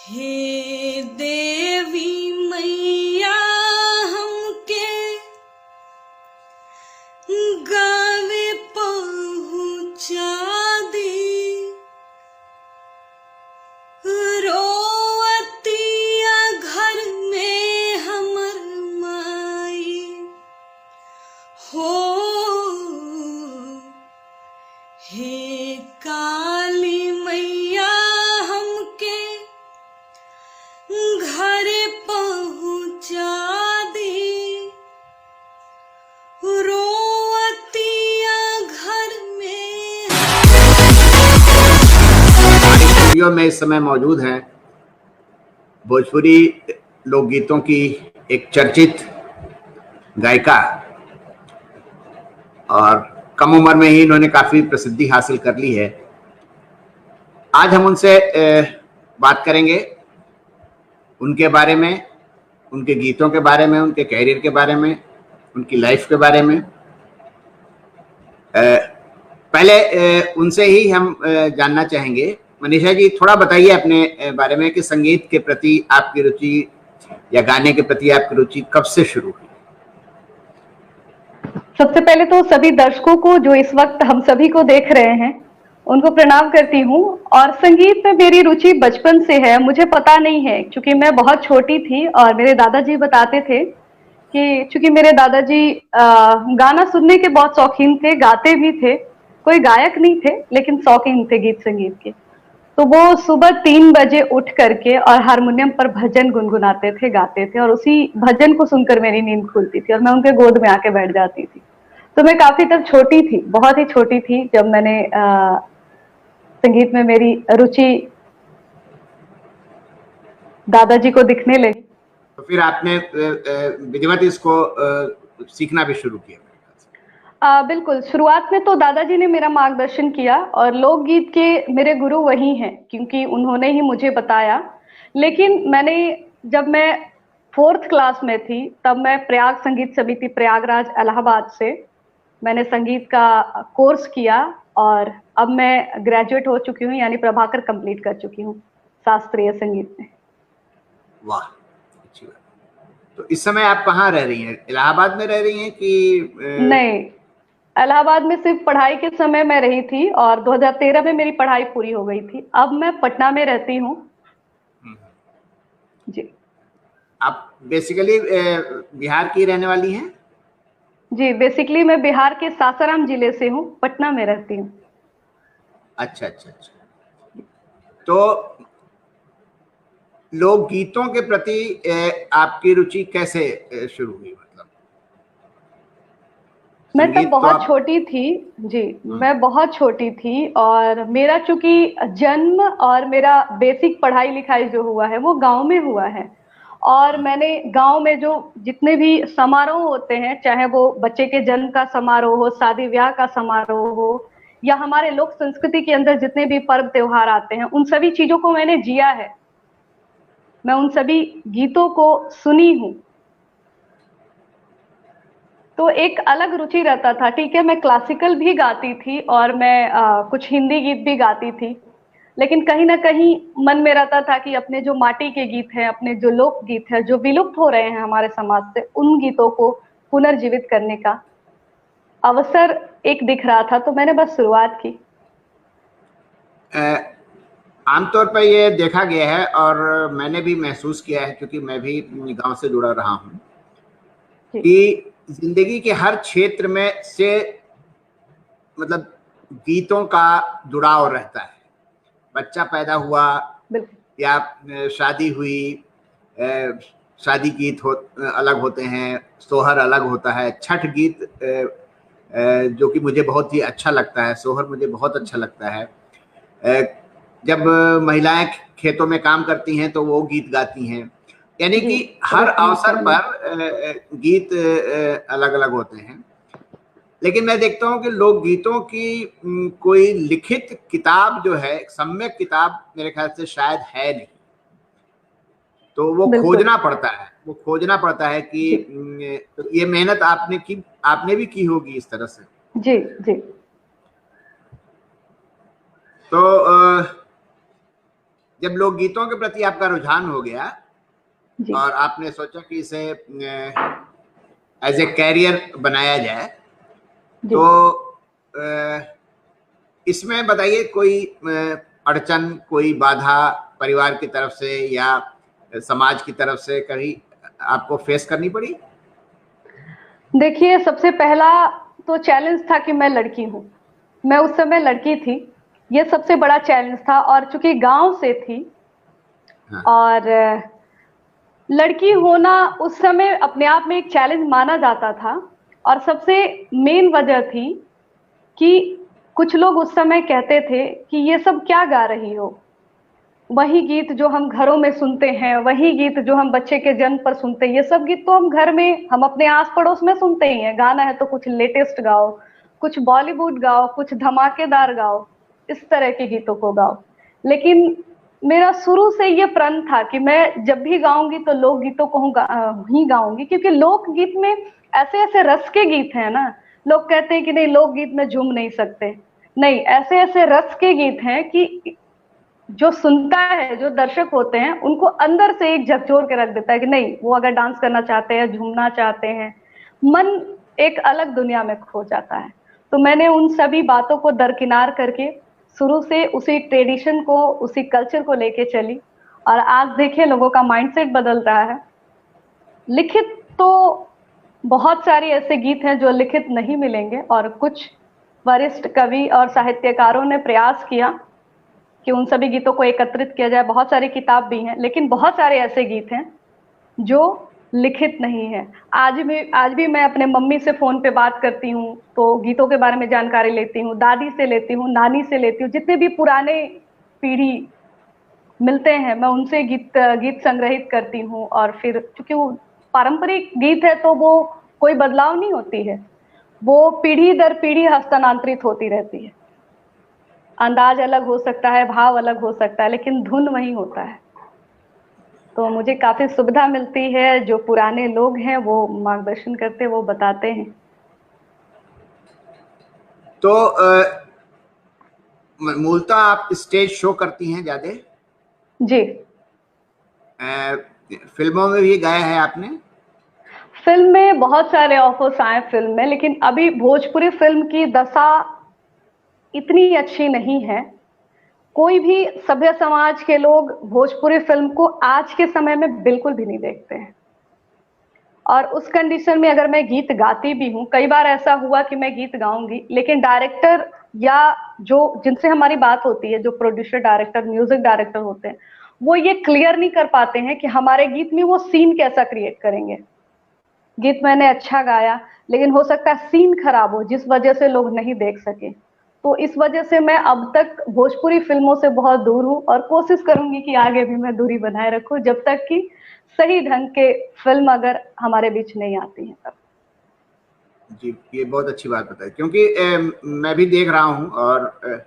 हे देवी मैया हमके गावे पहुँचा दी, रोवतिया घर में हमर माई हो। हे काली मैया हमके घर पहुँचा दी, रोवतिया घर में। स्टूडियो में इस समय मौजूद हैं भोजपुरी लोकगीतों की एक चर्चित गायिका, और कम उम्र में ही इन्होंने काफी प्रसिद्धि हासिल कर ली है। आज हम उनसे बात करेंगे उनके बारे में, उनके गीतों के बारे में, उनके कैरियर के बारे में, उनकी लाइफ के बारे में। पहले उनसे ही हम जानना चाहेंगे। मनीषा जी, थोड़ा बताइए अपने बारे में कि संगीत के प्रति आपकी रुचि या गाने के प्रति आपकी रुचि कब से शुरू हुई? सबसे पहले तो सभी दर्शकों को जो इस वक्त हम सभी को देख रहे हैं उनको प्रणाम करती हूँ। और संगीत में मेरी रुचि बचपन से है, मुझे पता नहीं है, क्योंकि मैं बहुत छोटी थी और मेरे दादाजी बताते थे कि चूंकि मेरे दादाजी गाना सुनने के बहुत शौकीन थे, गाते भी थे, कोई गायक नहीं थे लेकिन शौकीन थे गीत संगीत के। तो वो सुबह 3 बजे उठ करके और हारमोनियम पर भजन गुनगुनाते थे, गाते थे, और उसी भजन को सुनकर मेरी नींद खुलती थी और मैं उनके गोद में आके बैठ जाती थी। तो मैं काफी तब छोटी थी, बहुत ही छोटी थी जब मैंने संगीत में मेरी रुचि दादाजी को दिखने लगी। तो फिर आपने विधिवत इसको सीखना भी शुरू किया? बिल्कुल, शुरुआत में तो दादाजी ने मेरा मार्गदर्शन किया और लोकगीत के मेरे गुरु वही हैं, क्योंकि उन्होंने ही मुझे बताया। लेकिन जब मैं 4th क्लास में थी तब मैं प्रयाग संगीत समिति प्रयागराज इलाहाबाद से मैंने संगीत का कोर्स किया और अब मैं ग्रेजुएट हो चुकी हूँ, यानी प्रभाकर कंप्लीट कर चुकी हूँ शास्त्रीय संगीत में। वाह, अच्छी बात। तो इस समय आप कहाँ रह रही हैं? इलाहाबाद में रह रही हैं कि नहीं, इलाहाबाद में सिर्फ पढ़ाई के समय मैं रही थी और 2013 में मेरी पढ़ाई पूरी हो गई थी। अब मैं पटना में रहती हूँ जी। आप बेसिकली बिहार की रहने वाली हैं? जी, बेसिकली मैं बिहार के सासाराम जिले से हूँ, पटना में रहती हूँ। अच्छा अच्छा अच्छा। तो लोकगीतों के प्रति आपकी रुचि कैसे शुरू हुई? मतलब मैं तब बहुत छोटी थी जी, मैं बहुत छोटी थी और मेरा चूंकि जन्म और मेरा बेसिक पढ़ाई लिखाई जो हुआ है वो गांव में हुआ है। और मैंने गांव में जो जितने भी समारोह होते हैं, चाहे वो बच्चे के जन्म का समारोह हो, शादी ब्याह का समारोह हो, या हमारे लोक संस्कृति के अंदर जितने भी पर्व त्योहार आते हैं, उन सभी चीजों को मैंने जिया है। मैं उन सभी गीतों को सुनी हूँ, तो एक अलग रुचि रहता था। ठीक है, मैं क्लासिकल भी गाती थी और मैं कुछ हिंदी गीत भी गाती थी, लेकिन कहीं ना कहीं मन में रहता था कि अपने जो माटी के गीत हैं, अपने जो लोक गीत हैं जो विलुप्त हो रहे हैं हमारे समाज से, उन गीतों को पुनर्जीवित करने का अवसर एक दिख रहा था, तो मैंने बस शुरुआत की। आमतौर पर ये देखा गया है और मैंने भी महसूस किया है, क्योंकि मैं भी गांव से जुड़ा रहा हूँ, कि जिंदगी के हर क्षेत्र में से मतलब गीतों का जुड़ाव रहता है। बच्चा पैदा हुआ या शादी हुई, शादी गीत अलग होते हैं, सोहर अलग होता है, छठ गीत जो कि मुझे बहुत ही अच्छा लगता है, सोहर मुझे बहुत अच्छा लगता है। जब महिलाएं खेतों में काम करती हैं तो वो गीत गाती हैं, यानी कि हर अवसर पर गीत अलग अलग होते हैं। लेकिन मैं देखता हूँ कि लोकगीतों की कोई लिखित किताब जो है, सम्यक किताब मेरे ख्याल से शायद है नहीं। तो वो खोजना पड़ता है कि ये मेहनत आपने भी की होगी इस तरह से। जी जी। तो जब लोकगीतों के प्रति आपका रुझान हो गया जी और आपने सोचा कि इसे एज ए कैरियर बनाया जाए, जी तो इसमें बताइए कोई अड़चन, कोई बाधा परिवार की तरफ से या समाज की तरफ से कभी आपको फेस करनी पड़ी? देखिए, सबसे पहला तो चैलेंज था कि मैं लड़की हूँ। मैं उस समय लड़की थी, ये सबसे बड़ा चैलेंज था। और चूंकि गांव से थी हाँ। और लड़की होना उस समय अपने आप में एक चैलेंज माना जाता था। और सबसे मेन वजह थी कि कुछ लोग उस समय कहते थे कि ये सब क्या गा रही हो, वही गीत जो हम घरों में सुनते हैं, वही गीत जो हम बच्चे के जन्म पर सुनते हैं, ये सब गीत तो हम घर में, हम अपने आस पड़ोस में सुनते ही हैं। गाना है तो कुछ लेटेस्ट गाओ, कुछ बॉलीवुड गाओ, कुछ धमाकेदार गाओ, इस तरह के गीतों को गाओ। लेकिन मेरा शुरू से ये प्रण था कि मैं जब भी गाऊंगी तो लोक गीतों को ही गाऊंगी, क्योंकि लोक गीत में ऐसे ऐसे रस के गीत हैं ना। लोग कहते हैं कि नहीं, लोक गीत में झूम नहीं सकते। नहीं, ऐसे ऐसे रस के गीत हैं कि जो सुनता है, जो दर्शक होते हैं, उनको अंदर से एक झकझोर के रख देता है कि नहीं, वो अगर डांस करना चाहते हैं, झूमना चाहते हैं, मन एक अलग दुनिया में खो जाता है। तो मैंने उन सभी बातों को दरकिनार करके शुरू से उसी ट्रेडिशन को, उसी कल्चर को लेके चली। और आज देखिए, लोगों का माइंडसेट बदल रहा है। लिखित तो बहुत सारे ऐसे गीत हैं जो लिखित नहीं मिलेंगे, और कुछ वरिष्ठ कवि और साहित्यकारों ने प्रयास किया कि उन सभी गीतों को एकत्रित किया जाए। बहुत सारी किताब भी हैं, लेकिन बहुत सारे ऐसे गीत हैं जो लिखित नहीं है। आज भी मैं अपने मम्मी से फोन पे बात करती हूँ तो गीतों के बारे में जानकारी लेती हूँ, दादी से लेती हूँ, नानी से लेती हूँ, जितने भी पुराने पीढ़ी मिलते हैं मैं उनसे गीत संग्रहित करती हूँ। और फिर चूंकि वो पारंपरिक गीत है तो वो कोई बदलाव नहीं होती है, वो पीढ़ी दर पीढ़ी हस्तांतरित होती रहती है। अंदाज अलग हो सकता है, भाव अलग हो सकता है, लेकिन धुन वही होता है। तो मुझे काफी सुविधा मिलती है, जो पुराने लोग हैं वो मार्गदर्शन करते, वो बताते हैं। तो मूलतः आप स्टेज शो करती हैं ज्यादा? जी, फिल्मों में भी गाया है आपने? फिल्म में बहुत सारे ऑफर्स आए फिल्म में, लेकिन अभी भोजपुरी फिल्म की दशा इतनी अच्छी नहीं है। कोई भी सभ्य समाज के लोग भोजपुरी फिल्म को आज के समय में बिल्कुल भी नहीं देखते हैं। और उस कंडीशन में अगर मैं गीत गाती भी हूँ, कई बार ऐसा हुआ कि मैं गीत गाऊंगी, लेकिन डायरेक्टर या जो जिनसे हमारी बात होती है, जो प्रोड्यूसर, डायरेक्टर, म्यूजिक डायरेक्टर होते हैं, वो ये क्लियर नहीं कर पाते हैं कि हमारे गीत में वो सीन कैसा क्रिएट करेंगे। गीत मैंने अच्छा गाया, लेकिन हो सकता है सीन खराब हो, जिस वजह से लोग नहीं देख सके। तो इस वजह से मैं अब तक भोजपुरी फिल्मों से बहुत दूर हूँ, और कोशिश करूंगी कि आगे भी मैं दूरी बनाए रखूं, जब तक कि सही ढंग के फिल्म अगर हमारे बीच नहीं आती है तब। जी, ये बहुत अच्छी बात बताई, क्योंकि मैं भी देख रहा हूँ। और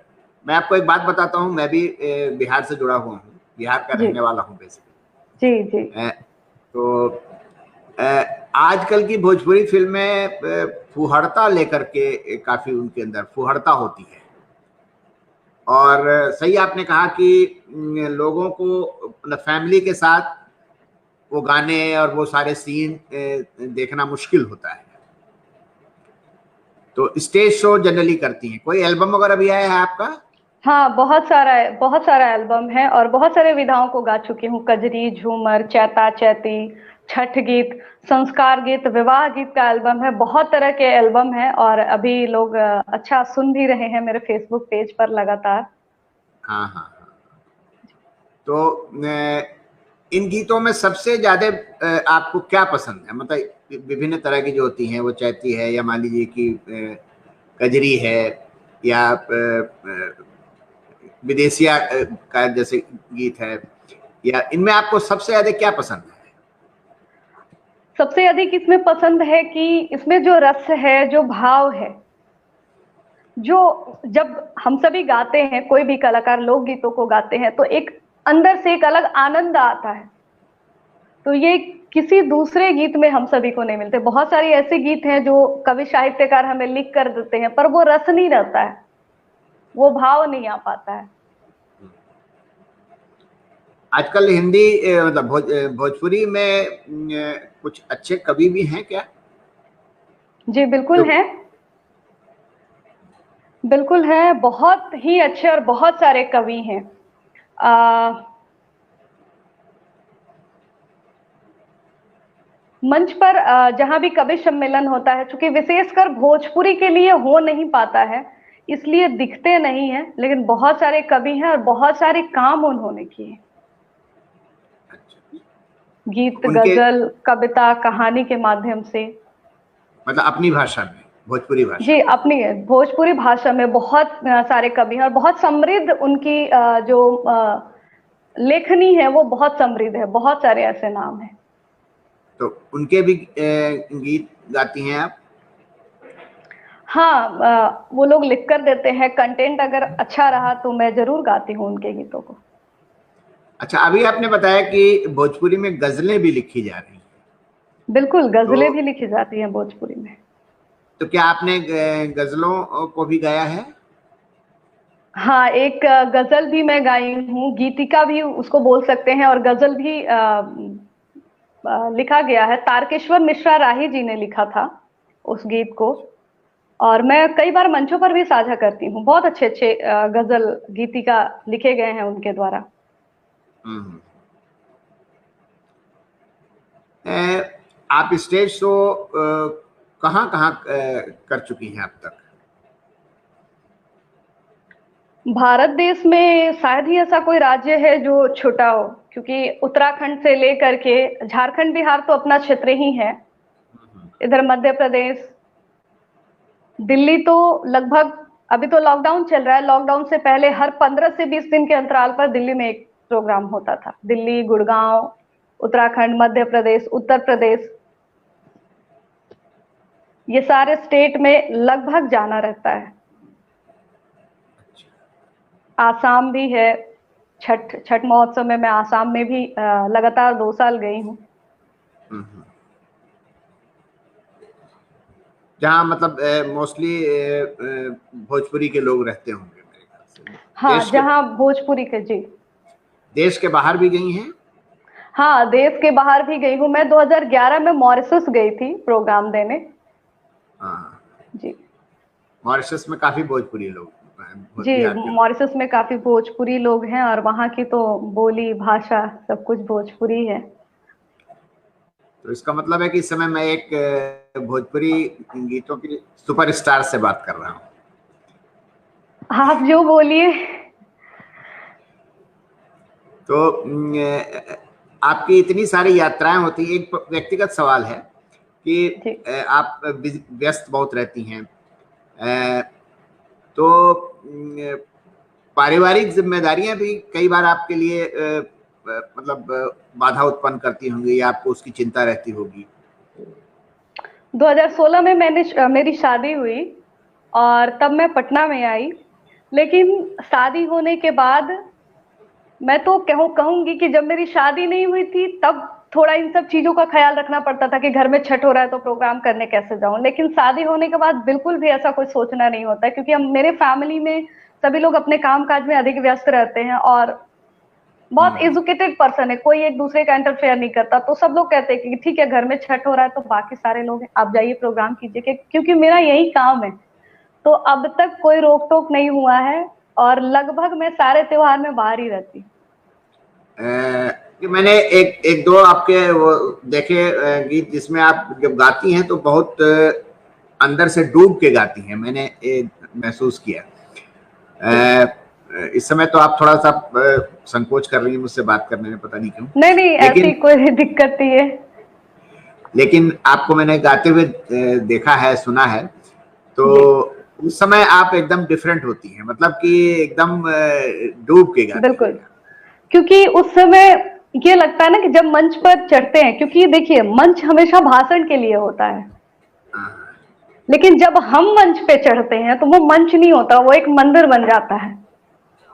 मैं आपको एक बात बताता हूँ, मैं भी बिहार से जुड़ा हुआ हूँ, बिहार का जी रहने वाला हूँ बेसिकली। जी जी तो आजकल की भोजपुरी फिल्में फुहड़ता लेकर के, काफी उनके अंदर फुहड़ता होती है। और सही आपने कहा कि लोगों को फैमिली के साथ वो गाने और वो सारे सीन देखना मुश्किल होता है। तो स्टेज शो जनरली करती हैं। कोई एल्बम वगैरह भी आया है आपका? हाँ, बहुत सारा एल्बम है, और बहुत सारे विधाओं को गा चुकी हूँ। कजरी, झूमर, चैता चैती, छठ गीत, संस्कार गीत, विवाह गीत का एल्बम है। बहुत तरह के एल्बम है, और अभी लोग अच्छा सुन भी रहे हैं मेरे फेसबुक पेज पर लगातार। हाँ हाँ हाँ। तो इन गीतों में सबसे ज्यादा आपको क्या पसंद है? मतलब विभिन्न तरह की जो होती हैं, वो चैती है या मान लीजिए कि कजरी है या विदेशिया का जैसे गीत है, या इनमें आपको सबसे ज्यादा क्या पसंद है? सबसे अधिक इसमें पसंद है कि इसमें जो रस है, जो भाव है, जो जब हम सभी गाते हैं, कोई भी कलाकार लोकगीतों को गाते हैं, तो एक अंदर से एक अलग आनंद आता है। तो ये किसी दूसरे गीत में हम सभी को नहीं मिलते। बहुत सारे ऐसे गीत हैं जो कवि साहित्यकार हमें लिख कर देते हैं, पर वो रस नहीं रहता है, वो भाव नहीं आ पाता है। आजकल हिंदी मतलब भोजपुरी में कुछ अच्छे कवि भी हैं क्या? जी बिल्कुल जो है, बिल्कुल है, बहुत ही अच्छे और बहुत सारे कवि हैं। मंच पर जहां भी कवि सम्मेलन होता है, चूंकि विशेषकर भोजपुरी के लिए हो नहीं पाता है, इसलिए दिखते नहीं है, लेकिन बहुत सारे कवि हैं और बहुत सारे काम उन्होंने किए। अच्छा, गीत, उनके गजल, कविता, कहानी के माध्यम से। मतलब अपनी भाषा में, भोजपुरी भाषा जी, में। अपनी भोजपुरी भाषा में बहुत सारे कवि हैं और बहुत समृद्ध उनकी जो लेखनी है वो बहुत समृद्ध है, बहुत सारे ऐसे नाम हैं। तो उनके भी गीत गाती हैं आप? हाँ, वो लोग लिख कर देते हैं, कंटेंट अगर अच्छा रहा तो मैं जरूर गाती हूँ उनके गीतों को। अच्छा, अभी आपने बताया कि भोजपुरी में गजलें भी लिखी जा रही हैं। बिल्कुल, गजलें तो भी लिखी जाती हैं भोजपुरी में। तो क्या आपने गजलों को भी गाया है? हाँ, एक गजल भी मैं गाई हूँ, गीतिका भी उसको बोल सकते हैं, और गजल भी लिखा गया है। तारकेश्वर मिश्रा राही जी ने लिखा था उस गीत को, और मैं कई बार मंचों पर भी साझा करती हूँ। बहुत अच्छे अच्छे गजल गीतिका लिखे गए हैं उनके द्वारा। हम्म। आप स्टेज शो कहाँ कहाँ कर चुकी हैं अब तक? भारत देश में शायद ही ऐसा कोई राज्य है जो छोटा हो, क्योंकि उत्तराखंड से लेकर के झारखंड, बिहार तो अपना क्षेत्र ही है, इधर मध्य प्रदेश, दिल्ली तो लगभग, अभी तो लॉकडाउन चल रहा है, लॉकडाउन से पहले हर 15 से 20 दिन के अंतराल पर दिल्ली में एक प्रोग्राम होता था। दिल्ली, गुड़गांव, उत्तराखंड, मध्य प्रदेश, उत्तर प्रदेश, ये सारे स्टेट में लगभग जाना रहता है। आसाम भी है, छठ महोत्सव में मैं आसाम में भी लगातार 2 साल गई हूँ। जहाँ मतलब मोस्टली भोजपुरी के लोग रहते होंगे मेरे ख्याल से। हाँ, जहाँ भोजपुरी के, जी। देश के बाहर भी गई हैं? हाँ, देश के बाहर भी गई हूँ। मैं 2011 में मॉरिशस गई थी प्रोग्राम देने। हाँ, जी मॉरिशस में काफी भोजपुरी लोग, जी, बिहार के लोग। मॉरिशस में काफी भोजपुरी लोग हैं और वहाँ की तो बोली भाषा सब कुछ भोजपुरी है। तो इसका मतलब है कि इस समय मैं एक भोजपुरी गीतों की सुपरस्टार से बात कर रहा हूँ। आप जो बोलिए। तो आपकी इतनी सारी यात्राएं होती हैं, एक व्यक्तिगत सवाल है कि आप व्यस्त बहुत रहती हैं, तो पारिवारिक जिम्मेदारियां भी कई बार आपके लिए मतलब बाधा उत्पन्न करती होंगी, या आपको उसकी चिंता रहती होगी? 2016 में मेरी शादी हुई और तब मैं पटना में आई, लेकिन शादी होने के बाद मैं तो कहूंगी कि जब मेरी शादी नहीं हुई थी तब थोड़ा इन सब चीजों का ख्याल रखना पड़ता था कि घर में छठ हो रहा है तो प्रोग्राम करने कैसे जाऊं, लेकिन शादी होने के बाद बिल्कुल भी ऐसा कुछ सोचना नहीं होता है, क्योंकि हम मेरे फैमिली में सभी लोग अपने काम काज में अधिक व्यस्त रहते हैं और बहुत एजुकेटेड पर्सन है, कोई एक दूसरे का इंटरफेयर नहीं करता। तो सब लोग कहते हैं कि ठीक है, घर में छठ हो रहा है तो बाकी सारे लोग आप जाइए प्रोग्राम कीजिए, क्योंकि मेरा यही काम है। तो अब तक कोई रोक टोक नहीं हुआ है और लगभग मैं सारे त्योहार में बाहर ही रहती। कि मैंने एक दो आपके वो देखे गीत जिसमें आप जब गाती हैं तो बहुत अंदर से डूब के गाती हैं, मैंने महसूस किया। इस समय तो आप थोड़ा सा संकोच कर रही हैं मुझसे बात करने में, पता नहीं क्यों। नहीं, ऐसी कोई दिक्कत नहीं है। लेकिन आपको मैंने गाते हुए देखा है, सुना है, तो उस समय आप एकदम डिफरेंट होती हैं, मतलब कि एकदम डूब के गाती हैं। बिल्कुल, क्योंकि उस समय ये लगता है ना कि जब मंच पर चढ़ते हैं, क्योंकि देखिए मंच हमेशा भाषण के लिए होता है, लेकिन जब हम मंच पे चढ़ते हैं तो वो मंच नहीं होता, वो एक मंदिर बन जाता है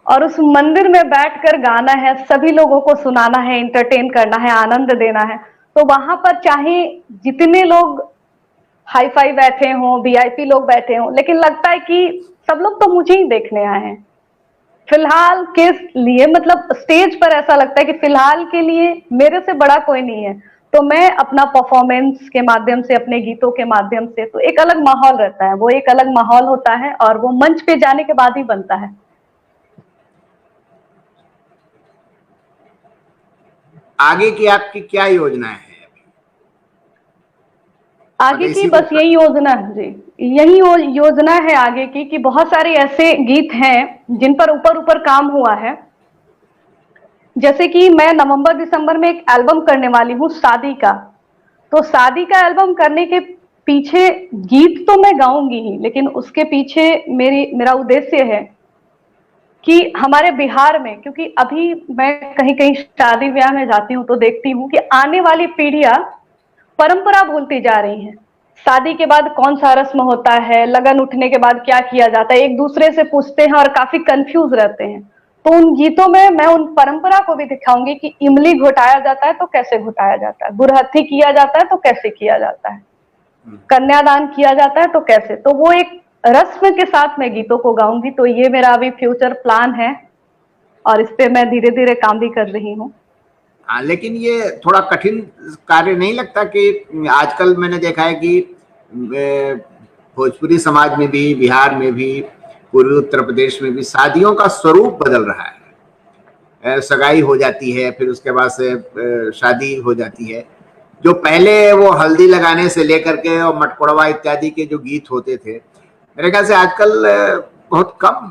और उस मंदिर में बैठकर गाना है, सभी लोगों को सुनाना है, एंटरटेन करना है, आनंद देना है। तो वहां पर चाहे जितने लोग हाई फाई बैठे हों, वीआईपी लोग बैठे हों, लेकिन लगता है कि सब लोग तो मुझे ही देखने आए हैं, फिलहाल के लिए, मतलब स्टेज पर ऐसा लगता है कि फिलहाल के लिए मेरे से बड़ा कोई नहीं है, तो मैं अपना परफॉर्मेंस के माध्यम से, अपने गीतों के माध्यम से, तो एक अलग माहौल रहता है, वो एक अलग माहौल होता है और वो मंच पे जाने के बाद ही बनता है। आगे की आपकी क्या योजनाएं हैं? आगे मतलब की इसी बस को यही योजना है जी, यही योजना है आगे की, कि बहुत सारे ऐसे गीत हैं जिन पर ऊपर ऊपर काम हुआ है। जैसे कि मैं नवंबर दिसंबर में एक एल्बम करने वाली हूँ शादी का, तो शादी का एल्बम करने के पीछे गीत तो मैं गाऊंगी ही, लेकिन उसके पीछे मेरा उद्देश्य है कि हमारे बिहार में, क्योंकि अभी मैं कहीं कहीं शादी ब्याह में जाती हूँ तो देखती हूँ कि आने वाली पीढ़ियां परंपरा भूलती जा रही हैं। शादी के बाद कौन सा रस्म होता है, लगन उठने के बाद क्या किया जाता है, एक दूसरे से पूछते हैं और काफी कंफ्यूज रहते हैं। तो उन गीतों में मैं उन परंपरा को भी दिखाऊंगी कि इमली घोटाया जाता है तो कैसे घोटाया जाता है, गुरहथी किया जाता है तो कैसे किया जाता है, कन्यादान किया जाता है तो कैसे। तो वो एक रस्म के साथ मैं गीतों को गाऊंगी। तो ये मेरा अभी फ्यूचर प्लान है और इस पे मैं धीरे धीरे काम भी कर रही हूँ। हाँ, लेकिन ये थोड़ा कठिन कार्य नहीं लगता कि आजकल मैंने देखा है कि भोजपुरी समाज में भी, बिहार में भी, पूर्वी उत्तर प्रदेश में भी शादियों का स्वरूप बदल रहा है। सगाई हो जाती है, फिर उसके बाद से शादी हो जाती है। जो पहले वो हल्दी लगाने से लेकर के और मटकोड़वा इत्यादि के जो गीत होते थे, मेरे ख्याल से आजकल बहुत कम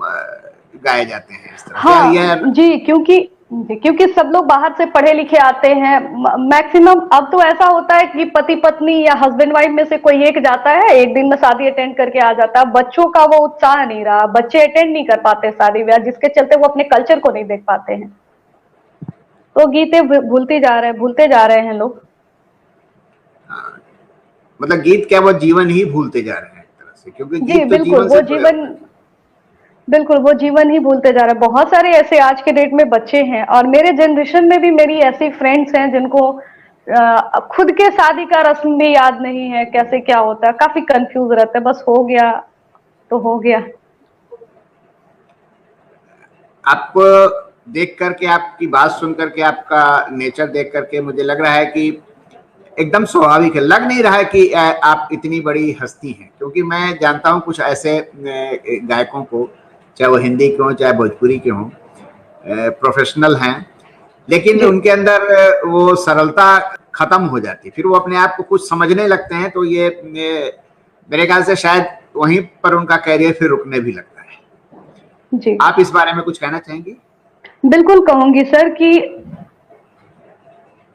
गाए जाते हैं इस तरह। हाँ यह जी, क्योंकि सब लोग बाहर से पढ़े लिखे आते हैं मैक्सिमम। अब तो ऐसा होता है कि पति पत्नी या हस्बैंड वाइफ में से कोई एक जाता है, एक दिन में शादी अटेंड करके आ जाता है। बच्चों का वो उत्साह नहीं रहा, बच्चे अटेंड नहीं कर पाते शादी ब्याह, जिसके चलते वो अपने कल्चर को नहीं देख पाते हैं। तो गीतें भूलते जा रहे हैं लोग। मतलब गीत क्या, वो जीवन ही भूलते जा रहे हैं एक तरह से, क्योंकि जी गीत तो बिल्कुल, जीवन से जुड़े हुए हैं। बिल्कुल वो जीवन ही भूलते जा रहे हैं। बहुत सारे ऐसे आज के डेट में बच्चे हैं और मेरे जनरेशन में भी मेरी ऐसी फ्रेंड्स हैं जिनको खुद के शादी का रस्म भी याद नहीं है, कैसे क्या होता है, काफी कंफ्यूज रहते हैं, बस हो गया तो हो गया। आपको देख करके, आपकी बात सुन करके, आपका नेचर देख करके मुझे लग रहा है कि एकदम स्वाभाविक है। लग नहीं रहा है कि आप इतनी बड़ी हस्ती हैं, क्योंकि मैं जानता हूं कुछ ऐसे गायकों को, चाहे वो हिंदी के हों चाहे भोजपुरी के हों, प्रोफेशनल हैं, लेकिन उनके अंदर वो सरलता खत्म हो जाती, फिर वो अपने आप को कुछ समझने लगते हैं। तो ये मेरे ख्याल से शायद वहीं पर उनका कैरियर फिर रुकने भी लगता है। जी आप इस बारे में कुछ कहना चाहेंगी? बिल्कुल कहूंगी सर कि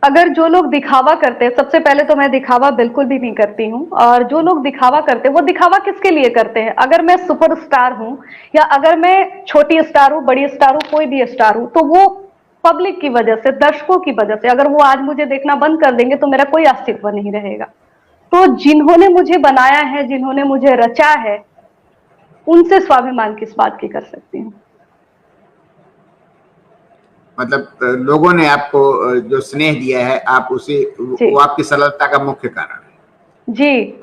अगर जो लोग दिखावा करते हैं, सबसे पहले तो मैं दिखावा बिल्कुल भी नहीं करती हूँ, और जो लोग दिखावा करते हैं वो दिखावा किसके लिए करते हैं। अगर मैं सुपरस्टार हूँ या अगर मैं छोटी स्टार हूँ, बड़ी स्टार हूँ, कोई भी स्टार हूँ, तो वो पब्लिक की वजह से, दर्शकों की वजह से। अगर वो आज मुझे देखना बंद कर देंगे तो मेरा कोई अस्तित्व नहीं रहेगा। तो जिन्होंने मुझे बनाया है, जिन्होंने मुझे रचा है, उनसे स्वाभिमान किस बात की कर सकती हूँ। मतलब लोगों ने आपको जो स्नेह दिया है, आप उसे, वो आपकी सरलता का मुख्य कारण है जी।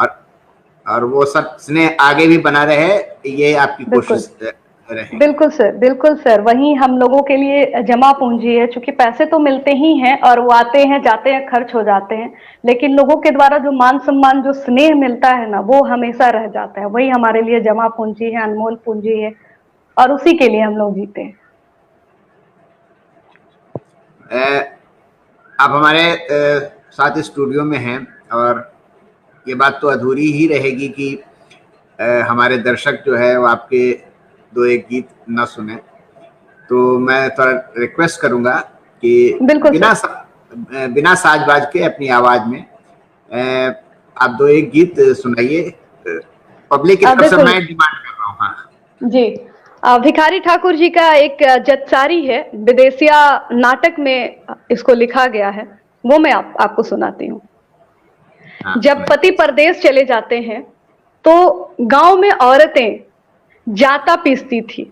और वो सब स्नेह आगे भी बना रहे, ये आपकी कोशिश रहे। बिल्कुल सर, वही हम लोगों के लिए जमा पूंजी है। चूंकि पैसे तो मिलते ही हैं और वो आते हैं जाते हैं, खर्च हो जाते हैं, लेकिन लोगों के द्वारा जो मान सम्मान, जो स्नेह मिलता है ना, वो हमेशा रह जाता है। वही हमारे लिए जमा पूंजी है, अनमोल पूंजी है, और उसी के लिए हम लोग जीते हैं। आप हमारे साथ स्टूडियो में हैं और ये बात तो अधूरी ही रहेगी कि हमारे दर्शक जो है वो आपके दो एक गीत न सुने। तो मैं थोड़ा रिक्वेस्ट करूंगा कि बिना साज-बाज के अपनी आवाज में आप दो एक गीत सुनाइए। पब्लिक की तरफ से मैं डिमांड कर रहा हूँ। हाँ जी, भिखारी ठाकुर जी का एक जत्सारी है, विदेशिया नाटक में इसको लिखा गया है, वो मैं आपको सुनाती हूँ। जब पति परदेश चले जाते हैं तो गांव में औरतें जाता पीसती थी,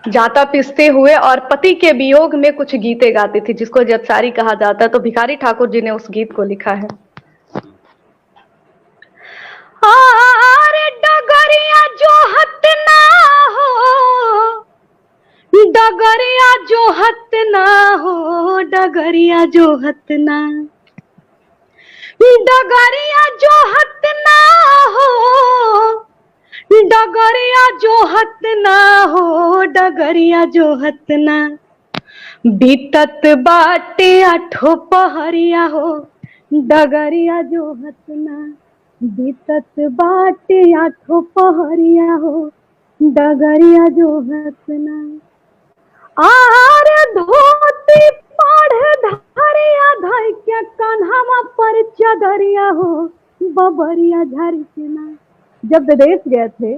जाता पीसते हुए, और पति के वियोग में कुछ गीतें गाती थी, जिसको जत्सारी कहा जाता है। तो भिखारी ठाकुर जी ने उस गीत को लिखा है। अरे डगरिया जो हत ना हो, डगरिया जो हत ना हो, डगरिया जो हत ना, डगरिया जो हत ना हो, डगरिया जो हत ना हो, डगरिया जो हत ना, बीतत बाटे आठो पहरिया हो, डगरिया जो हत ना, बीतत बाटे आठो पहरिया हो, डगरिया जो हत ना। आर धोती पढ़ धरिया धइ के कान्हावा पर चदरिया हो, बबरिया झरी के ना। जब विदेश गए थे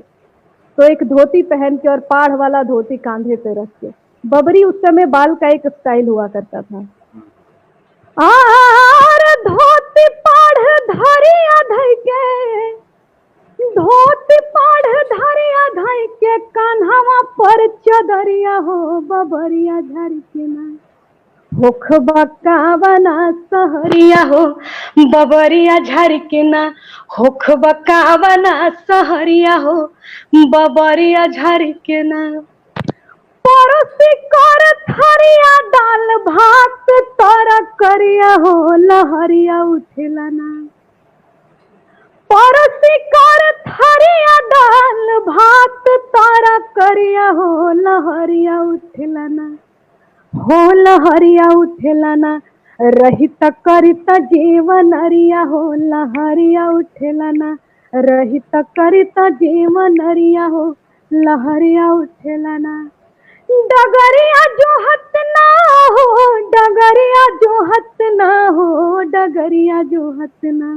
तो एक धोती पहन के और पाढ़ वाला धोती कांधे पे रख के, बबरी उस समय बाल का एक स्टाइल हुआ करता था। आर धोती पाढ़ धरिया धइ के, धोती पाढ़ धरिया धइ के कान्हावा पर चदरिया हो, बबरिया झरी के ना। होख बकावना सहरिया हो, बबरिया झरी के ना, होख बकावना सहरिया हो, बबरिया झरी के ना। पड़ोसी कर थरिया दाल भात तर करिया हो, लहरिया उठेला ना। पड़ोसी कर थरिया दाल भात तर करिया हो, लहरिया उठेला ना। हो लहरिया उठेला ना, रही त करित जीवन अरिया हो, लहरिया उठेला ना, रही त करित जीवन अरिया हो, लहरिया उठेला ना। डगरिया जो हत ना हो, डगरिया जो हत ना हो, डगरिया जो हत ना,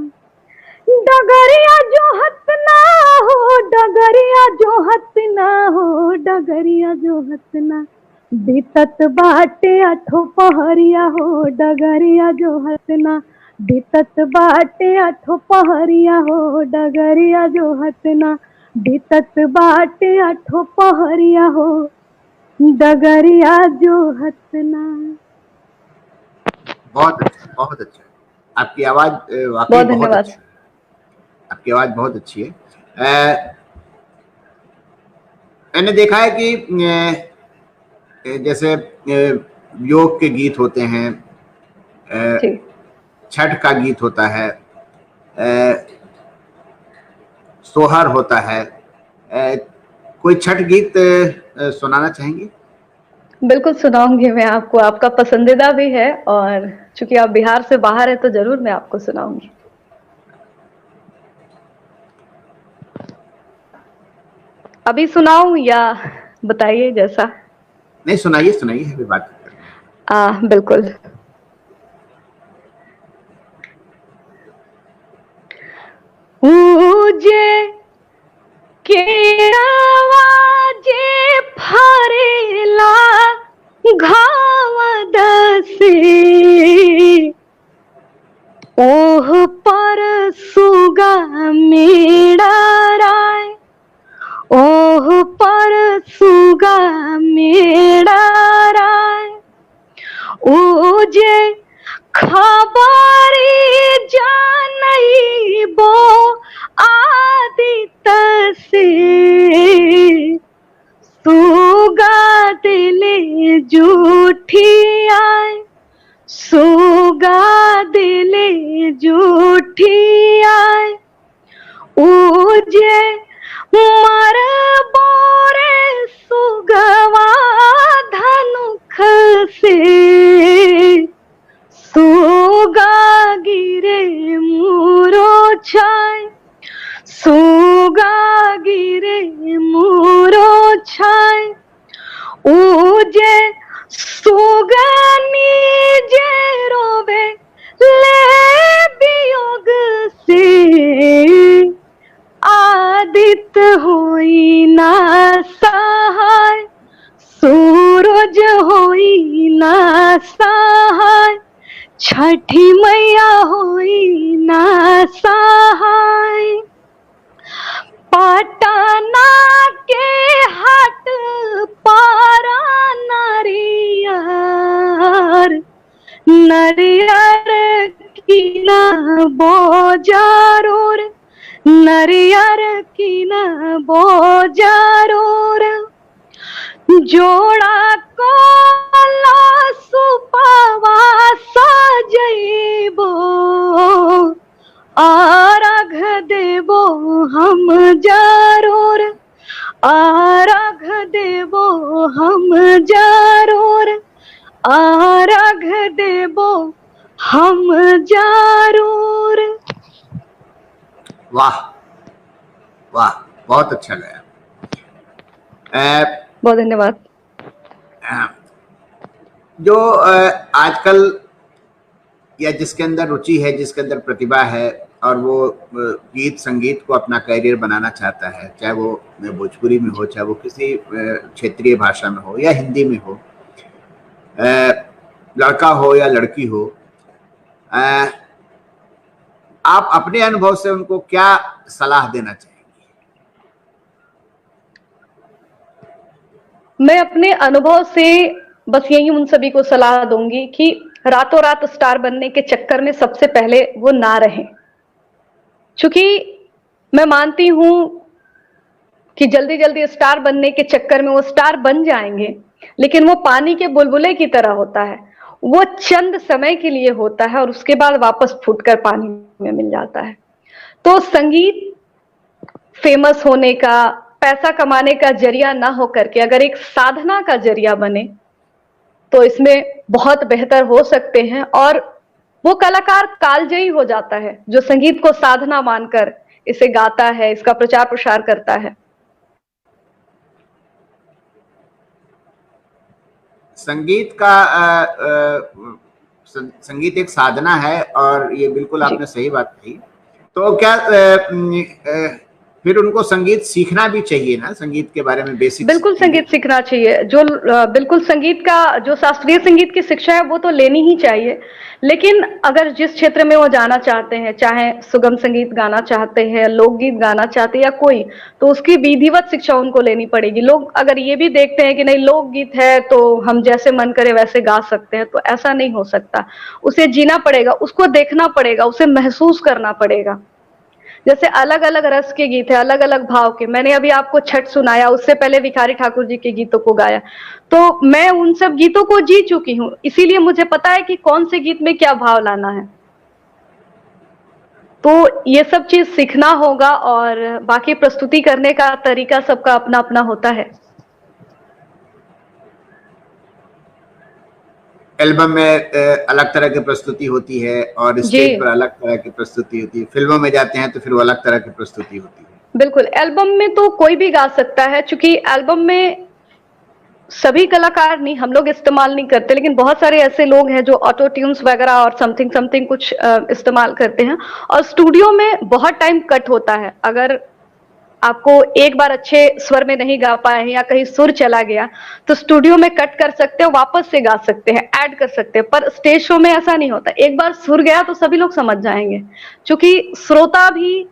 डगरिया जो हत ना हो, डगरिया जो हत ना हो, डगरिया जो हत ना। बीतत बाटे आठो पहरिया हो, डगरिया जो हत ना, बीतत बाटे आठो पहरिया हो, डगरिया जो हत ना, बीतत बाटे आठो पहरिया हो, डगरिया जो हत ना। बहुत अच्छा, बहुत अच्छा। आपकी आवाज वाकई बहुत बहुत धन्यवाद। अच्छी है। आपकी आवाज बहुत अच्छी है। मैंने देखा है कि जैसे योग के गीत होते हैं, जी छठ का गीत होता है, सोहर होता है। कोई छठ गीत सुनाना चाहेंगे? बिल्कुल सुनाऊंगी मैं आपको, आपका पसंदीदा भी है और चूंकि आप बिहार से बाहर है तो जरूर मैं आपको सुनाऊंगी। अभी सुनाऊं या बताइए जैसा? नहीं, सुनाइए सुनाइए, अभी बात करें। बिल्कुल। ऊजे केरावा जे फरेला घाव दसे, ओह पर सुगा मेरा राय, ओह पर सुगा मेरा राय। ओजे खबरी जानई बो आदित से, सुगा दिले जूठी आए, सुगा दिले जूठी आए। ऊजे मर बोरे सुगवा धनुख से, सुगा गिरे मुरो छाय, सुगा गिरे मुरो छाय। ऊजे सुगनी जे रोवे ले वियोग से, आदित होई ना सहाय, सूरज होई ना सहाय, छठी मैया होई ना सहाय। पटना के हाट पारा नरियर, नरियर की ना बोजारोर, नरियर की ना बोजारोर। जोड़ा काला सुपावा सजैबो आराघ देबो हम जरूर, आराघ देबो हम जरूर, आराघ देबो हम जरूर। वाह वाह, बहुत अच्छा गाया। बहुत धन्यवाद। जो आजकल या जिसके अंदर रुचि है, जिसके अंदर प्रतिभा है और वो गीत संगीत को अपना करियर बनाना चाहता है, चाहे वो भोजपुरी में हो, चाहे वो किसी क्षेत्रीय भाषा में हो या हिंदी में हो, लड़का हो या लड़की हो, आप अपने अनुभव से उनको क्या सलाह देना चाहेंगे? मैं अपने अनुभव से बस यही उन सभी को सलाह दूंगी कि रातों रात स्टार बनने के चक्कर में सबसे पहले वो ना रहें। क्योंकि मैं मानती हूं कि जल्दी जल्दी स्टार बनने के चक्कर में वो स्टार बन जाएंगे, लेकिन वो पानी के बुलबुले की तरह होता है, वो चंद समय के लिए होता है और उसके बाद वापस फूटकर पानी में मिल जाता है। तो संगीत फेमस होने का, पैसा कमाने का जरिया ना होकर के अगर एक साधना का जरिया बने तो इसमें बहुत बेहतर हो सकते हैं। और वो कलाकार कालजयी हो जाता है जो संगीत को साधना मानकर इसे गाता है, इसका प्रचार प्रसार करता है। संगीत का संगीत एक साधना है और ये बिल्कुल आपने सही बात कही। तो क्या फिर उनको संगीत सीखना भी चाहिए ना, संगीत के बारे में बेसिक? बिल्कुल संगीत सीखना चाहिए। जो बिल्कुल संगीत का जो शास्त्रीय संगीत की शिक्षा है वो तो लेनी ही चाहिए, लेकिन अगर जिस क्षेत्र में वो जाना चाहते हैं, चाहे सुगम संगीत गाना चाहते हैं, लोकगीत गाना चाहते हैं या कोई, तो उसकी विधिवत शिक्षा उनको लेनी पड़ेगी। लोग अगर ये भी देखते हैं कि नहीं लोकगीत है तो हम जैसे मन करे वैसे गा सकते हैं, तो ऐसा नहीं हो सकता। उसे जीना पड़ेगा, उसको देखना पड़ेगा, उसे महसूस करना पड़ेगा। जैसे अलग अलग रस के गीत है, अलग अलग भाव के। मैंने अभी आपको छठ सुनाया, उससे पहले भिखारी ठाकुर जी के गीतों को गाया, तो मैं उन सब गीतों को जी चुकी हूँ, इसीलिए मुझे पता है कि कौन से गीत में क्या भाव लाना है। तो ये सब चीज सीखना होगा और बाकी प्रस्तुति करने का तरीका सबका अपना अपना होता है। एल्बम में अलग तरह की प्रस्तुति होती है और स्टेज पर अलग तरह की प्रस्तुति होती है, फिल्मों में जाते हैं तो फिर वो अलग तरह की प्रस्तुति होती है। बिल्कुल, एल्बम में तो कोई भी गा सकता है, क्योंकि एल्बम में सभी कलाकार नहीं, हम लोग इस्तेमाल नहीं करते, लेकिन बहुत सारे ऐसे लोग हैं जो ऑटो ट्यून्स वगैरह और समथिंग समथिंग कुछ इस्तेमाल करते हैं, और स्टूडियो में बहुत टाइम कट होता है। अगर आपको एक बार अच्छे स्वर में नहीं गा पाए हैं या कहीं सुर चला गया तो स्टूडियो में कट कर सकते हो, वापस से गा सकते हैं, ऐड कर सकते हैं। पर स्टेज शो में ऐसा नहीं होता, एक बार सुर गया तो सभी लोग समझ जाएंगे, क्योंकि श्रोता भी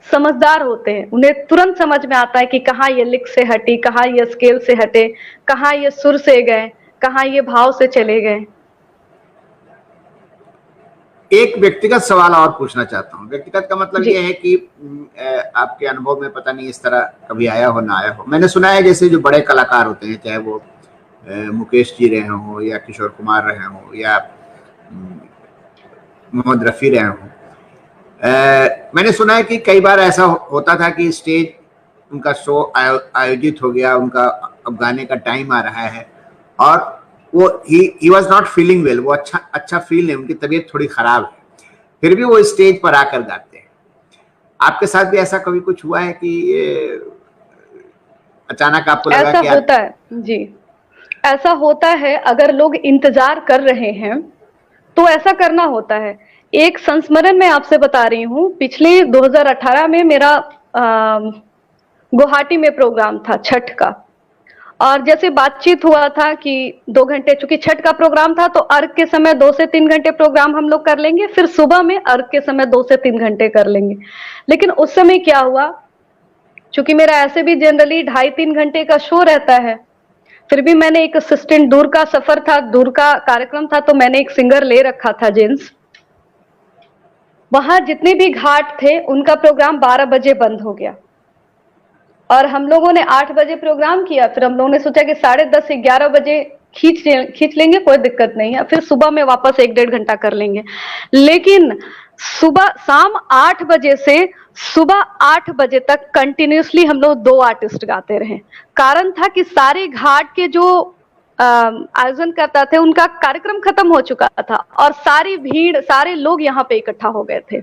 समझदार होते हैं, उन्हें तुरंत समझ में आता है कि कहाँ ये लिख से हटी, कहाँ ये स्केल से हटे, कहाँ ये सुर से गए, कहाँ ये भाव से चले गए। एक व्यक्तिगत सवाल और पूछना चाहता हूँ। व्यक्तिगत का मतलब ये है कि आपके अनुभव में पता नहीं इस तरह कभी आया हो ना आया हो, मैंने सुना है जैसे जो बड़े कलाकार होते हैं, चाहे वो मुकेश जी रहे हो या किशोर कुमार रहे हो या मोहम्मद रफी रहे हो, मैंने सुना है कि कई बार ऐसा होता था कि स्टेज उनका शो आयोजित हो गया, उनका अब गाने का टाइम आ रहा है और वो he was not feeling well, वो अच्छा फील नहीं, उनकी तबीयत थोड़ी खराब है, फिर भी वो स्टेज पर आकर गाते हैं। आपके साथ भी ऐसा कभी कुछ हुआ है कि अचानक आपको लगा ऐसा कि होता है? जी, ऐसा होता है। अगर लोग इंतजार कर रहे हैं तो ऐसा करना होता है। एक संस्मरण मैं आपसे बता रही हूँ, पिछले 2018 में मेरा गुवाहाटी में प्रोग्राम था छठ का, और जैसे बातचीत हुआ था कि 2 घंटे, चूंकि छठ का प्रोग्राम था तो अर्घ के समय 2 से 3 घंटे प्रोग्राम हम लोग कर लेंगे, फिर सुबह में अर्घ के समय 2 से 3 घंटे कर लेंगे। लेकिन उस समय क्या हुआ, चूंकि मेरा ऐसे भी जनरली 2.5-3 घंटे का शो रहता है, फिर भी मैंने एक असिस्टेंट, दूर का सफर था, दूर का कार्यक्रम था, तो मैंने एक सिंगर ले रखा था जेंट्स। वहां जितने भी घाट थे उनका प्रोग्राम 12 बजे बंद हो गया और हम लोगों ने 8 बजे प्रोग्राम किया, फिर हम लोगों ने सोचा कि 10:30 11 बजे खींच लेंगे, कोई दिक्कत नहीं है, फिर सुबह में वापस 1-1.5 घंटा कर लेंगे। लेकिन सुबह शाम 8 बजे से सुबह 8 बजे तक कंटिन्यूसली हम लोग 2 आर्टिस्ट गाते रहे। कारण था कि सारे घाट के जो आयोजन करता थे उनका कार्यक्रम खत्म हो चुका था और सारी भीड़, सारे लोग यहाँ पे इकट्ठा हो गए थे।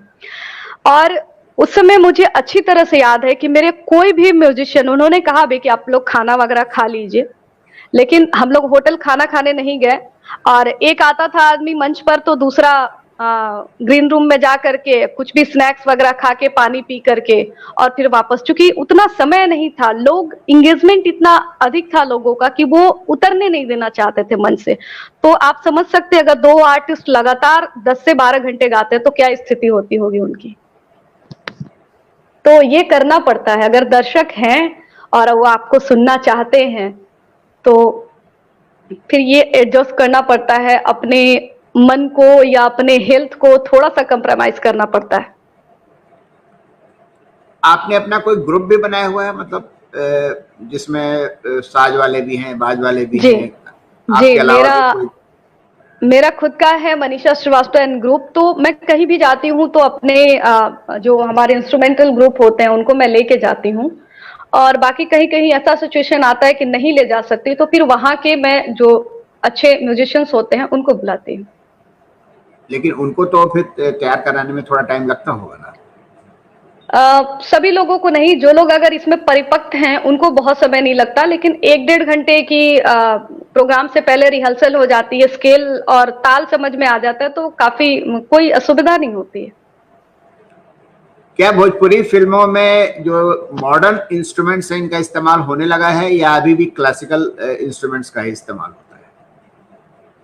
और उस समय मुझे अच्छी तरह से याद है कि मेरे कोई भी म्यूजिशियन, उन्होंने कहा भी कि आप लोग खाना वगैरह खा लीजिए, लेकिन हम लोग होटल खाना खाने नहीं गए। और एक आता था आदमी मंच पर तो दूसरा ग्रीन रूम में जा करके कुछ भी स्नैक्स वगैरह खा के, पानी पी करके और फिर वापस, चूंकि उतना समय नहीं था, लोग इंगेजमेंट इतना अधिक था लोगों का कि वो उतरने नहीं देना चाहते थे मंच से। तो आप समझ सकते हैं अगर 2 आर्टिस्ट लगातार 10 से 12 घंटे गाते हैं तो क्या स्थिति होती होगी उनकी। तो ये करना पड़ता है, अगर दर्शक हैं और वो आपको सुनना चाहते हैं तो फिर ये एडजस्ट करना पड़ता है, अपने मन को या अपने हेल्थ को थोड़ा सा कंप्रोमाइज करना पड़ता है। आपने अपना कोई ग्रुप भी बनाया हुआ है, मतलब जिसमें साज वाले भी हैं, बाज वाले भी जी, हैं? आपके अलावा मेरा खुद का है मनीषा श्रीवास्तव एंड ग्रुप। तो मैं कहीं भी जाती हूँ तो अपने जो हमारे इंस्ट्रूमेंटल ग्रुप होते हैं उनको मैं लेके जाती हूँ, और बाकी कहीं कहीं ऐसा सिचुएशन आता है कि नहीं ले जा सकती तो फिर वहां के मैं जो अच्छे म्यूजिशियंस होते हैं उनको बुलाती हूँ। लेकिन उनको तो फिर तैयार कराने में थोड़ा टाइम लगता होगा ना? सभी लोगों को नहीं, जो लोग अगर इसमें परिपक्व हैं उनको बहुत समय नहीं लगता, लेकिन 1-1.5 घंटे की प्रोग्राम से पहले रिहर्सल हो जाती है, स्केल और ताल समझ में आ जाता है, तो काफी कोई असुविधा नहीं होती है। क्या भोजपुरी फिल्मों में जो मॉडर्न इंस्ट्रूमेंट्स हैं इनका इस्तेमाल होने लगा है या अभी भी क्लासिकल इंस्ट्रूमेंट्स का ही इस्तेमाल होता है?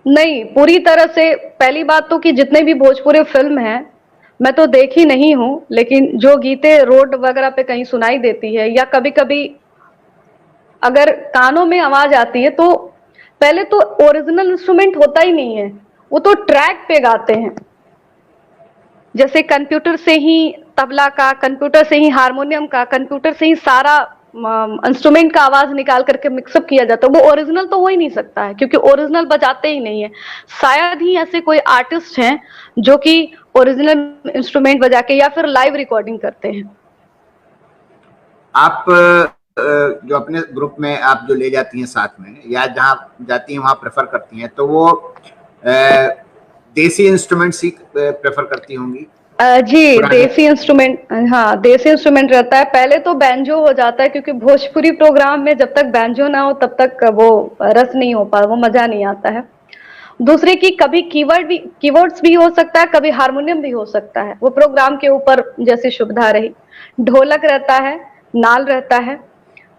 नहीं, पूरी तरह से। पहली बात तो कि जितने भी भोजपुरी फिल्म हैं मैं तो देखी नहीं हूँ, लेकिन जो गीतें रोड वगैरह पे कहीं सुनाई देती है या कभी कभी अगर कानों में आवाज आती है तो पहले तो ओरिजिनल इंस्ट्रूमेंट होता ही नहीं है, वो तो ट्रैक पे गाते हैं। जैसे कंप्यूटर से ही तबला का, कंप्यूटर से ही हारमोनियम का, कंप्यूटर से ही सारा इंस्ट्रूमेंट का आवाज निकाल करके मिक्सअप किया जाता है। वो ओरिजिनल तो हो ही नहीं सकता है क्योंकि ओरिजिनल बजाते ही नहीं है। शायद ही ऐसे कोई आर्टिस्ट हैं जो कि ओरिजिनल इंस्ट्रूमेंट बजा के या फिर लाइव रिकॉर्डिंग करते हैं। आप जो अपने ग्रुप में आप जो ले जाती हैं साथ में या जहाँ जाती हैं वहाँ प्रेफर करती हैं, तो वो देसी इंस्ट्रूमेंट्स ही प्रेफर करती होंगी? जी, देसी इंस्ट्रूमेंट, हाँ देसी इंस्ट्रूमेंट रहता है। पहले तो बैंजो हो जाता है क्योंकि भोजपुरी प्रोग्राम में जब तक बैंजो ना हो तब तक वो रस नहीं हो पाता, वो मजा नहीं आता है। दूसरे की कभी कीवर्ड्स भी हो सकता है, कभी हारमोनियम भी हो सकता है, वो प्रोग्राम के ऊपर जैसी सुविधा रही। ढोलक रहता है, नाल रहता है,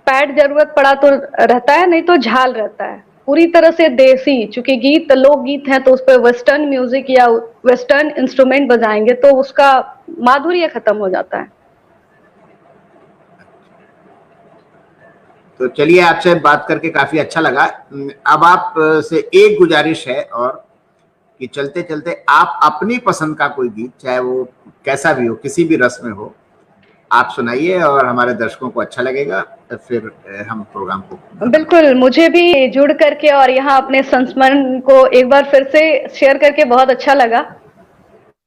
पैड जरूरत पड़ा तो रहता है, नहीं तो झाल रहता है। पूरी तरह से देसी, चूंकि गीत लोकगीत है तो उस पर वेस्टर्न म्यूजिक या वेस्टर्न इंस्ट्रूमेंट बजाएंगे तो उसका माधुर्य खत्म हो जाता है। तो चलिए, आपसे बात करके काफी अच्छा लगा। अब आप से एक गुजारिश है और कि चलते चलते आप अपनी पसंद का कोई गीत, चाहे वो कैसा भी हो, किसी भी रस में हो, आप सुनाइए और हमारे दर्शकों को अच्छा लगेगा, तो फिर हम प्रोग्राम को। बिल्कुल, मुझे भी जुड़ करके और यहाँ अपने संस्मरण को एक बार फिर से शेयर करके बहुत अच्छा लगा।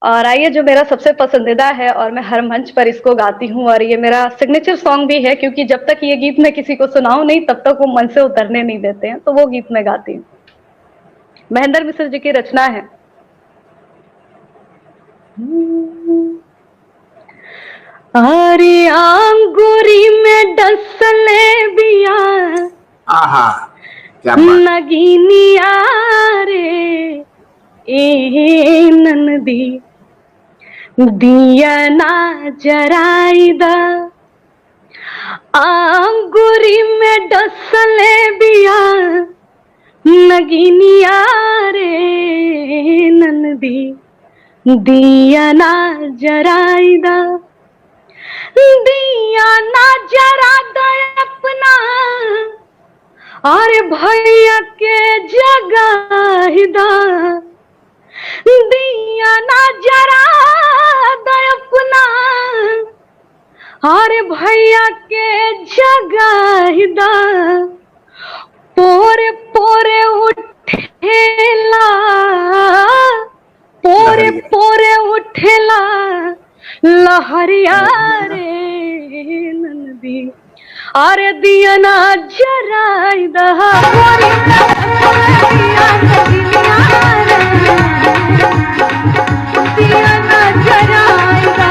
और आइए, जो मेरा सबसे पसंदीदा है और मैं हर मंच पर इसको गाती हूँ और ये मेरा सिग्नेचर सॉन्ग भी है, क्योंकि जब तक ये गीत मैं किसी को सुनाऊं नहीं तब तक वो मन से उतरने नहीं देते हैं, तो वो गीत मैं गाती हूँ। महेंद्र मिश्र जी की रचना है। अरे आंगुरी में डसले बिया, आहा, क्या बात। नगीनिया रे ए ननदी, दिया ना जराइदा। आंगुरी में डसले बिया, नगीनिया रे ननदी, दिया ना जराइदा। दिया ना जरा दे अपना, अरे भैया के जगाहिदा। दिया ना जरा दे अपना, अरे भैया के जगाहिदा पोरे पोरे उठेला, पोरे पोरे उठेला लहरिया रे नंदी। अरे दिया ना जराइदा पोरे लहरिया रे, दिया ना जराइदा।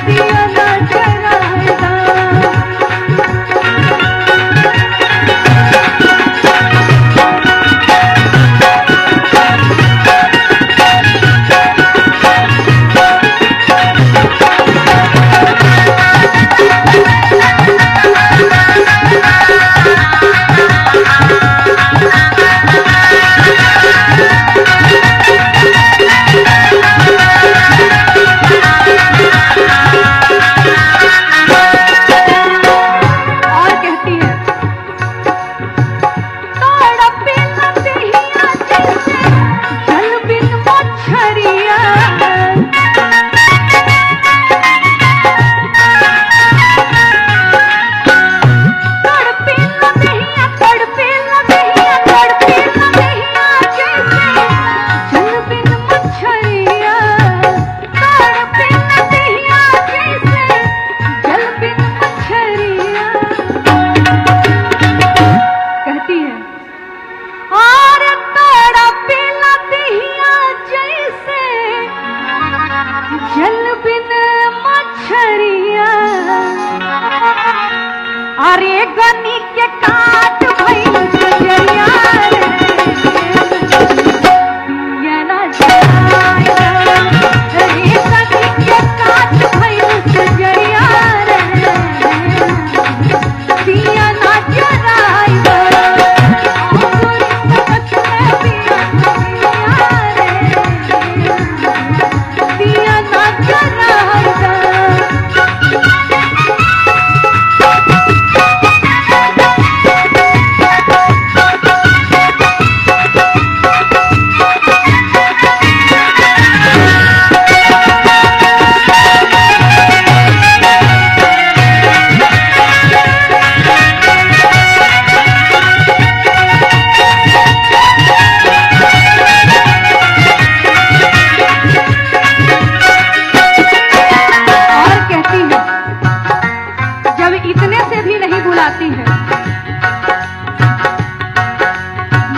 दिया ना जराइदा अरे गनी के काट भइल जरिया दिया ना जराइदा। अरे गनी के काट भइल जरिया दिया ना जराइदा। दिया ना जराइदा।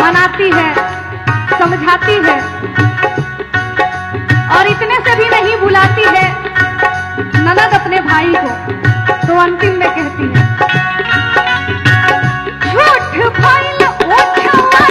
मनाती है, समझाती है और इतने से भी नहीं बुलाती है ननद अपने भाई को, तो अंतिम में कहती है झूठ भइल ओठवा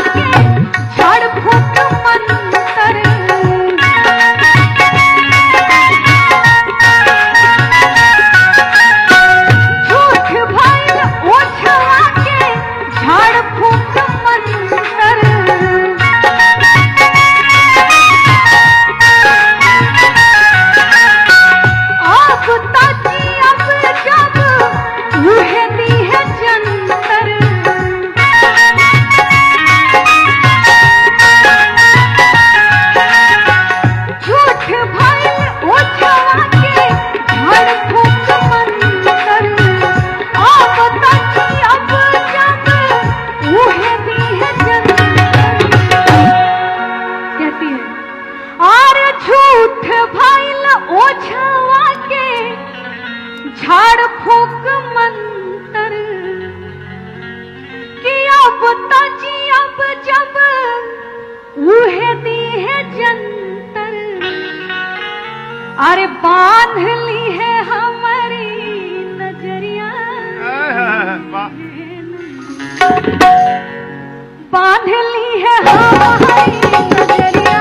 बांध ली है हमारी नजरिया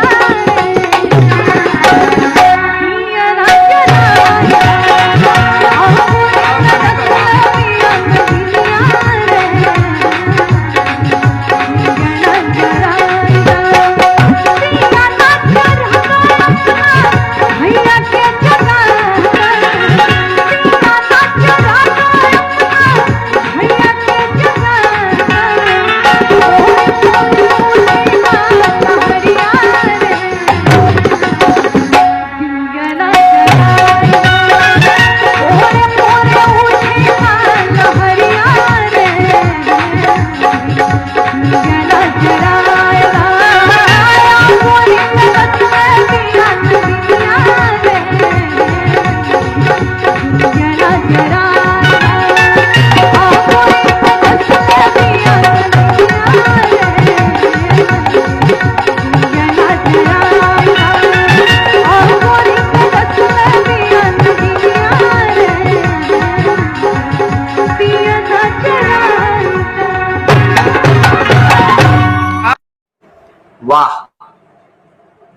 वाह,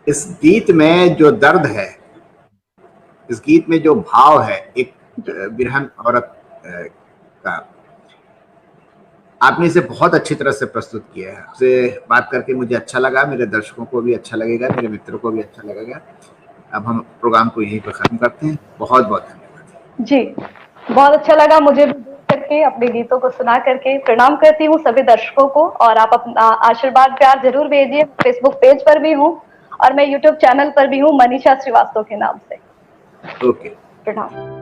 इस गीत में जो दर्द है, इस गीत में जो भाव है एक बिरहन औरत का, आपने इसे बहुत अच्छी तरह से प्रस्तुत किया है। आपसे बात करके मुझे अच्छा लगा, मेरे दर्शकों को भी अच्छा लगेगा, मेरे मित्रों को भी अच्छा लगेगा। अब हम प्रोग्राम को यहीं पर खत्म करते हैं। बहुत बहुत धन्यवाद जी, बहुत अच्छा लगा मुझे करके, अपने गीतों को सुना करके। प्रणाम करती हूँ सभी दर्शकों को, और आप अपना आशीर्वाद प्यार जरूर भेजिए। फेसबुक पेज पर भी हूँ और मैं यूट्यूब चैनल पर भी हूँ, मनीषा श्रीवास्तव के नाम से। ओके, प्रणाम।